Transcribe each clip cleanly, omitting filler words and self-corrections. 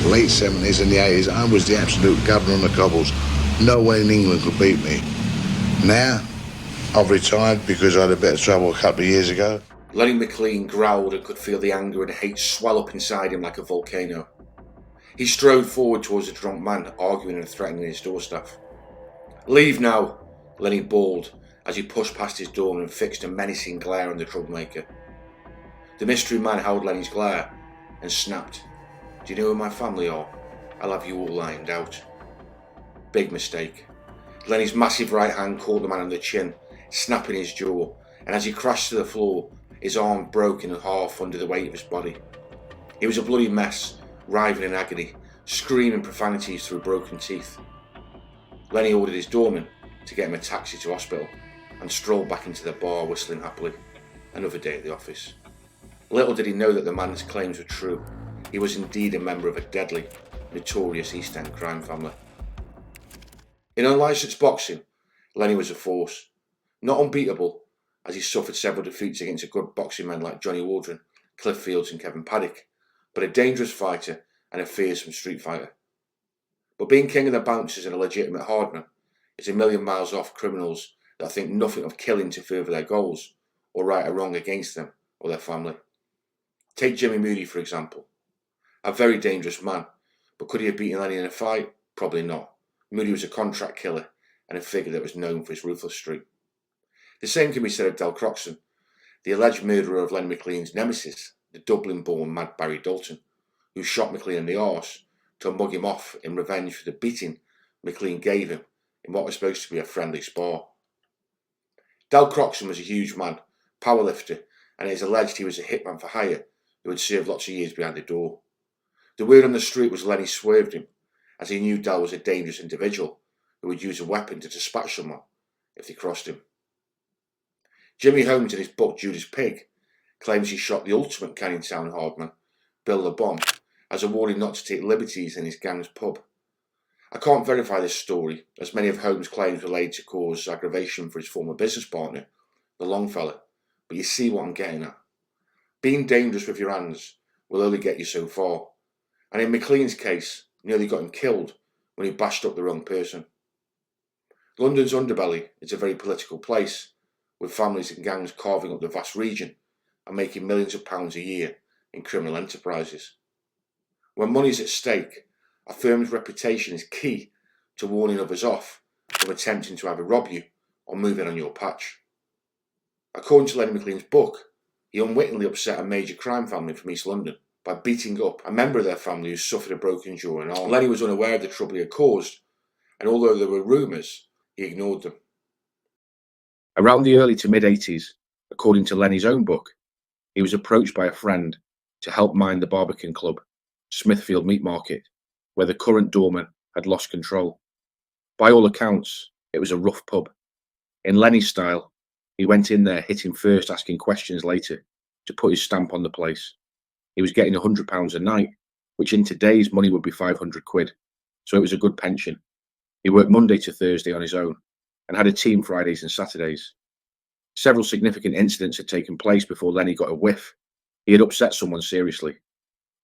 late 70s and the 80s, I was the absolute governor on the cobbles. No one in England could beat me. Now, I've retired because I had a bit of trouble a couple of years ago. Lenny McLean growled and could feel the anger and hate swell up inside him like a volcano. He strode forward towards the drunk man, arguing and threatening his doorstaff. "Leave now," Lenny bawled as he pushed past his door and fixed a menacing glare on the troublemaker. The mystery man held Lenny's glare and snapped, "Do you know who my family are? I'll have you all lined out." Big mistake. Lenny's massive right hand caught the man on the chin, snapping his jaw, and as he crashed to the floor, his arm broke in half under the weight of his body. He was a bloody mess, writhing in agony, screaming profanities through broken teeth. Lenny ordered his doorman to get him a taxi to hospital and strolled back into the bar, whistling happily. Another day at the office. Little did he know that the man's claims were true. He was indeed a member of a deadly, notorious East End crime family. In unlicensed boxing, Lenny was a force. Not unbeatable, as he suffered several defeats against good boxing men like Johnny Waldron, Cliff Fields and Kevin Paddock, but a dangerous fighter and a fearsome street fighter. But being king of the bouncers and a legitimate hardman is a million miles off criminals that think nothing of killing to further their goals or right a wrong against them or their family. Take Jimmy Moody for example. A very dangerous man, but could he have beaten Lenny in a fight? Probably not. Moody was a contract killer and a figure that was known for his ruthless streak. The same can be said of Del Croxon, the alleged murderer of Lenny McLean's nemesis, the Dublin-born Mad Barry Dalton, who shot McLean in the arse to mug him off in revenge for the beating McLean gave him in what was supposed to be a friendly spar. Del Croxon was a huge man, powerlifter, and it is alleged he was a hitman for hire who had served lots of years behind the door. The word on the street was Lenny swerved him, as he knew Del was a dangerous individual who would use a weapon to dispatch someone if they crossed him. Jimmy Holmes, in his book Judas Pig, claims he shot the ultimate Canning Town hardman, Bill the Bomb, as a warning not to take liberties in his gang's pub. I can't verify this story, as many of Holmes' claims were laid to cause aggravation for his former business partner, the Longfellow, but you see what I'm getting at. Being dangerous with your hands will only get you so far, and in McLean's case, nearly got him killed when he bashed up the wrong person. London's underbelly is a very political place, with families and gangs carving up the vast region and making millions of pounds a year in criminal enterprises. When money is at stake, a firm's reputation is key to warning others off from attempting to either rob you or move in on your patch. According to Lenny McLean's book, he unwittingly upset a major crime family from East London by beating up a member of their family who suffered a broken jaw and arm. Lenny was unaware of the trouble he had caused, and although there were rumours, he ignored them. Around the early to mid-80s, according to Lenny's own book, he was approached by a friend to help mind the Barbican Club, Smithfield Meat Market, where the current doorman had lost control. By all accounts, it was a rough pub. In Lenny's style, he went in there hitting first, asking questions later, to put his stamp on the place. He was getting £100 a night, which in today's money would be 500 quid, so it was a good pension. He worked Monday to Thursday on his own, and had a team Fridays and Saturdays. Several significant incidents had taken place before Lenny got a whiff. He had upset someone seriously.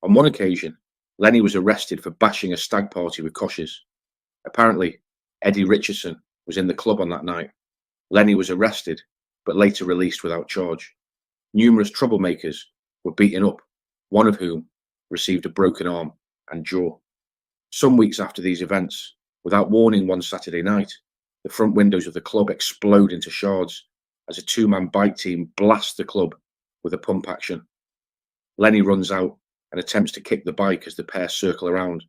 On one occasion, Lenny was arrested for bashing a stag party with coshes. Apparently, Eddie Richardson was in the club on that night. Lenny was arrested, but later released without charge. Numerous troublemakers were beaten up, one of whom received a broken arm and jaw. Some weeks after these events, without warning one Saturday night, the front windows of the club explode into shards as a two-man bike team blasts the club with a pump action. Lenny runs out and attempts to kick the bike as the pair circle around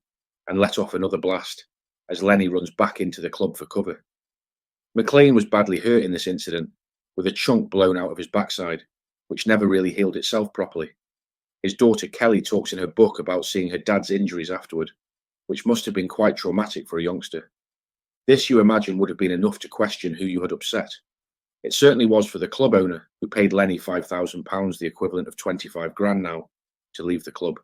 and let off another blast as Lenny runs back into the club for cover. McLean was badly hurt in this incident, with a chunk blown out of his backside, which never really healed itself properly. His daughter Kelly talks in her book about seeing her dad's injuries afterward, which must have been quite traumatic for a youngster. This, you imagine, would have been enough to question who you had upset. It certainly was for the club owner, who paid Lenny £5,000, the equivalent of 25 grand now, to leave the club.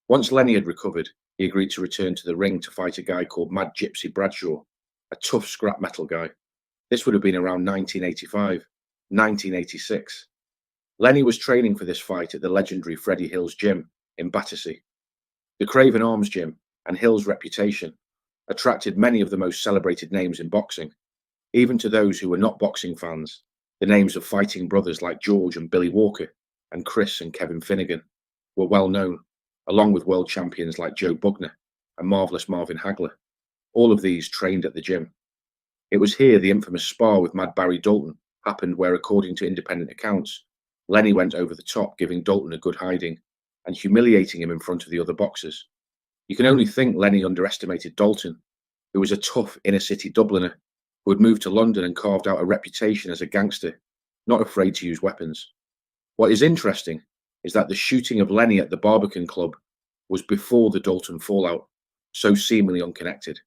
Once Lenny had recovered, he agreed to return to the ring to fight a guy called Mad Gypsy Bradshaw, a tough scrap metal guy. This would have been around 1985, 1986. Lenny was training for this fight at the legendary Freddie Hill's gym in Battersea. The Craven Arms Gym and Hill's reputation attracted many of the most celebrated names in boxing, even to those who were not boxing fans. The names of fighting brothers like George and Billy Walker and Chris and Kevin Finnegan were well known, along with world champions like Joe Bugner and Marvelous Marvin Hagler. All of these trained at the gym. It was here the infamous spar with Mad Barry Dalton happened, where, according to independent accounts, Lenny went over the top, giving Dalton a good hiding and humiliating him in front of the other boxers. You can only think Lenny underestimated Dalton, who was a tough inner-city Dubliner who had moved to London and carved out a reputation as a gangster, not afraid to use weapons. What is interesting is that the shooting of Lenny at the Barbican Club was before the Dalton fallout, so seemingly unconnected.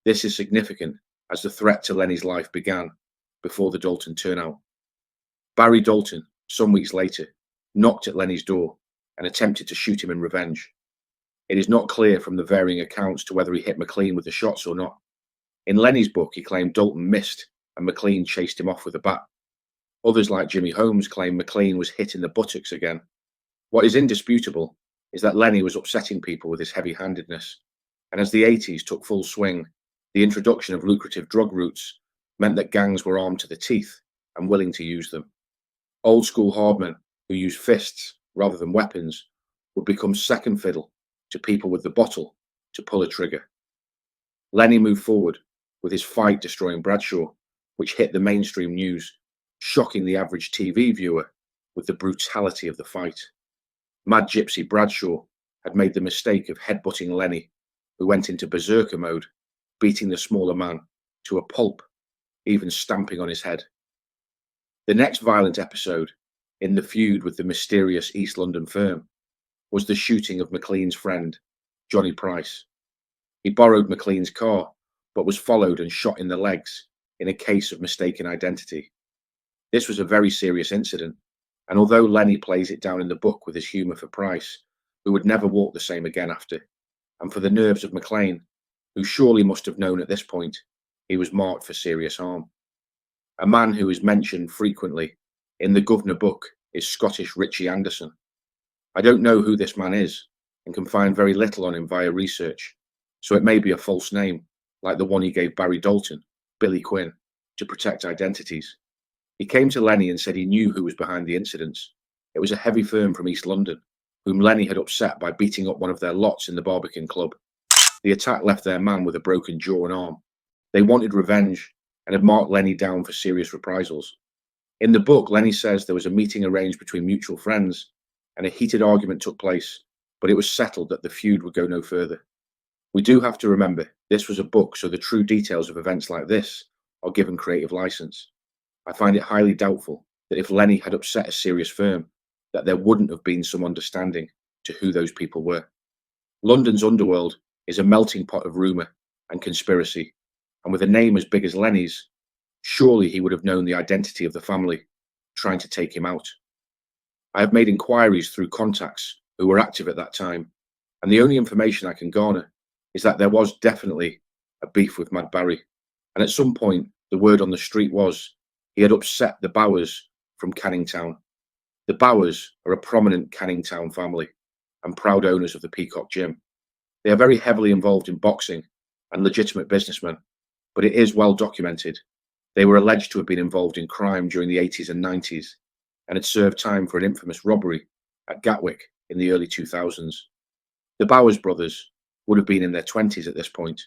This is significant, as the threat to Lenny's life began before the Dalton turnout. Barry Dalton, some weeks later, knocked at Lenny's door and attempted to shoot him in revenge. It is not clear from the varying accounts to whether he hit McLean with the shots or not. In Lenny's book, he claimed Dalton missed and McLean chased him off with a bat. Others, like Jimmy Holmes, claim McLean was hit in the buttocks again. What is indisputable is that Lenny was upsetting people with his heavy-handedness, and as the 80s took full swing, the introduction of lucrative drug routes meant that gangs were armed to the teeth and willing to use them. Old-school hardmen who used fists rather than weapons would become second fiddle to people with the bottle to pull a trigger. Lenny moved forward with his fight destroying Bradshaw, which hit the mainstream news, shocking the average TV viewer with the brutality of the fight. Mad Gypsy Bradshaw had made the mistake of headbutting Lenny, who went into berserker mode, beating the smaller man to a pulp, even stamping on his head. The next violent episode in the feud with the mysterious East London firm was the shooting of McLean's friend, Johnny Price. He borrowed McLean's car, but was followed and shot in the legs in a case of mistaken identity. This was a very serious incident, and although Lenny plays it down in the book with his humour for Price, who would never walk the same again after, and for the nerves of McLean, who surely must have known at this point he was marked for serious harm. A man who is mentioned frequently in the Governor book is Scottish Richie Anderson. I don't know who this man is and can find very little on him via research, so it may be a false name, like the one he gave Barry Dalton, Billy Quinn, to protect identities. He came to Lenny and said he knew who was behind the incidents. It was a heavy firm from East London, whom Lenny had upset by beating up one of their lots in the Barbican Club. The attack left their man with a broken jaw and arm. They wanted revenge and had marked Lenny down for serious reprisals. In the book, Lenny says there was a meeting arranged between mutual friends and a heated argument took place, but it was settled that the feud would go no further. We do have to remember this was a book, so the true details of events like this are given creative license. I find it highly doubtful that if Lenny had upset a serious firm, that there wouldn't have been some understanding to who those people were. London's underworld is a melting pot of rumour and conspiracy, and with a name as big as Lenny's, surely he would have known the identity of the family trying to take him out. I have made inquiries through contacts who were active at that time, and the only information I can garner is that there was definitely a beef with Mad Barry, and at some point the word on the street was he had upset the Bowers from Canning Town. The Bowers are a prominent Canning Town family and proud owners of the Peacock Gym. They are very heavily involved in boxing and legitimate businessmen, but it is well documented. They were alleged to have been involved in crime during the 80s and 90s and had served time for an infamous robbery at Gatwick in the early 2000s. The Bowers brothers would have been in their 20s at this point,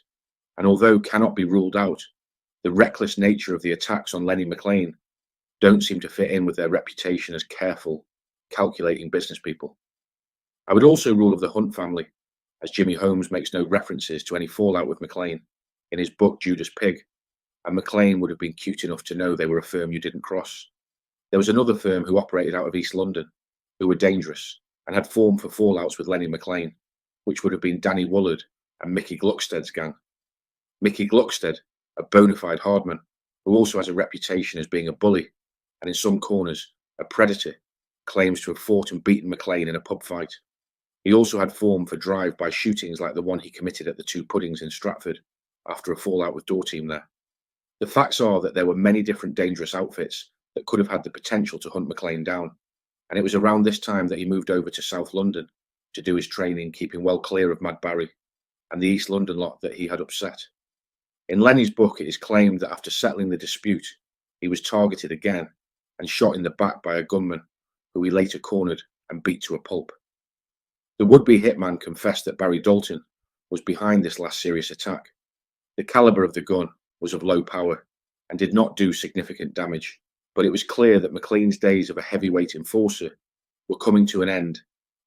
and although cannot be ruled out, the reckless nature of the attacks on Lenny McLean don't seem to fit in with their reputation as careful, calculating business people. I would also rule of the Hunt family, as Jimmy Holmes makes no references to any fallout with McLean in his book Judas Pig, and McLean would have been cute enough to know they were a firm you didn't cross. There was another firm who operated out of East London, who were dangerous and had formed for fallouts with Lenny McLean, which would have been Danny Woolard and Mickey Glucksted's gang. Mickey Glucksted, a bona fide hardman, who also has a reputation as being a bully, and in some corners, a predator, claims to have fought and beaten McLean in a pub fight. He also had form for drive-by shootings like the one he committed at the Two Puddings in Stratford after a fallout with Door Team there. The facts are that there were many different dangerous outfits that could have had the potential to hunt McLean down, and it was around this time that he moved over to South London to do his training, keeping well clear of Mad Barry and the East London lot that he had upset. In Lenny's book, it is claimed that after settling the dispute, he was targeted again and shot in the back by a gunman who he later cornered and beat to a pulp. The would-be hitman confessed that Barry Dalton was behind this last serious attack. The caliber of the gun was of low power and did not do significant damage, but it was clear that McLean's days of a heavyweight enforcer were coming to an end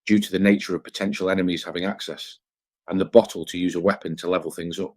due to the nature of potential enemies having access and the bottle to use a weapon to level things up.